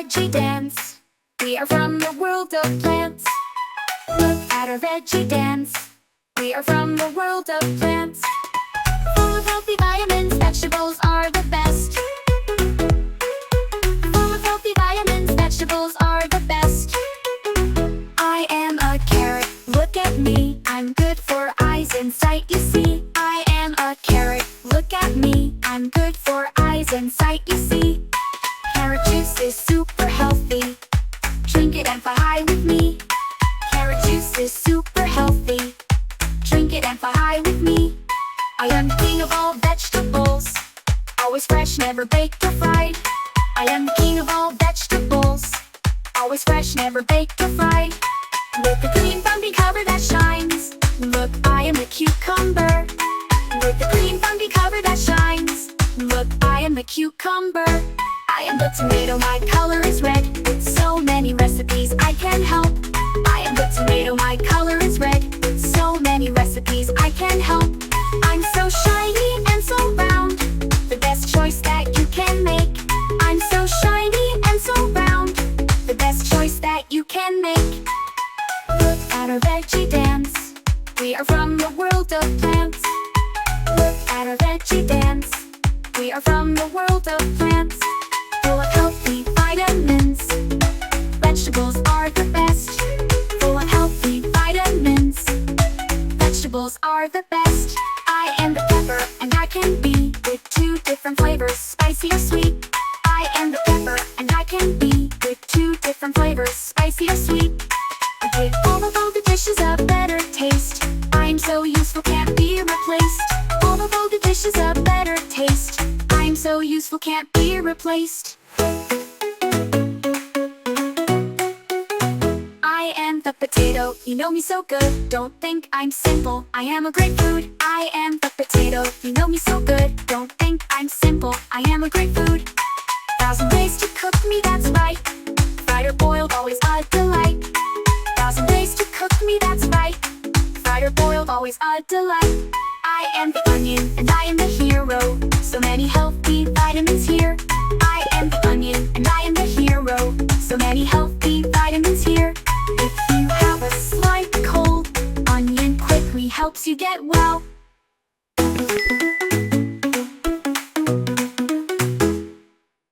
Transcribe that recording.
Veggie Dance. We are from the world of plants. Look at our Veggie Dance. We are from the world of plants. Full of healthy vitamins, vegetables are the best. Full of healthy vitamins, vegetables are the best. I am a carrot, look at me. I'm good for eyes and sight, you see. I am a carrot, look at me. I'm good for eyes and sight, you see. Carrot juice is super healthy. Drink it and fly high with me. Carrot juice is super healthy. Drink it and fly high with me. I am the king of all vegetables. Always fresh, never baked or fried. I am the king of all vegetables. Always fresh, never baked or fried. With the green bumpy cover that shines. Look, I am a cucumber. With the green bumpy cover that shines. Look, I am a cucumber. I am the tomato, my color is red. With so many recipes I can help. I am the tomato, my color is red. With so many recipes I can help. I'm so shiny and so round, the best choice that you can make. I'm so shiny and so round, the best choice that you can make. Look at our Veggie Dance. We are from the world of plants. Look at our Veggie Dance. We are from the world of plants. Full of healthy vitamins, vegetables are the best. Full of healthy vitamins, vegetables are the best. I am the pepper and I can be with two different flavors, spicy or sweet. I am the pepper and I can be with two different flavors, spicy or sweet. I give all of the dishes a better taste. I'm so useful, can't be replaced. All of the dishes a better taste. I'm so useful, can't be replaced. I am the potato, you know me so good. Don't think I'm simple, I am a great food. I am the potato, you know me so good. Don't think I'm simple, I am a great food. 1,000 ways to cook me, that's right. Fried or boiled, always a delight. 1,000 ways to cook me, that's right. Fried or boiled, always a delight. I am the onion and I am the hero. So many healthy vitamins here. I am the onion and I am the hero. So many healthy vitamins here. If you have a slight cold, onion quickly helps you get well.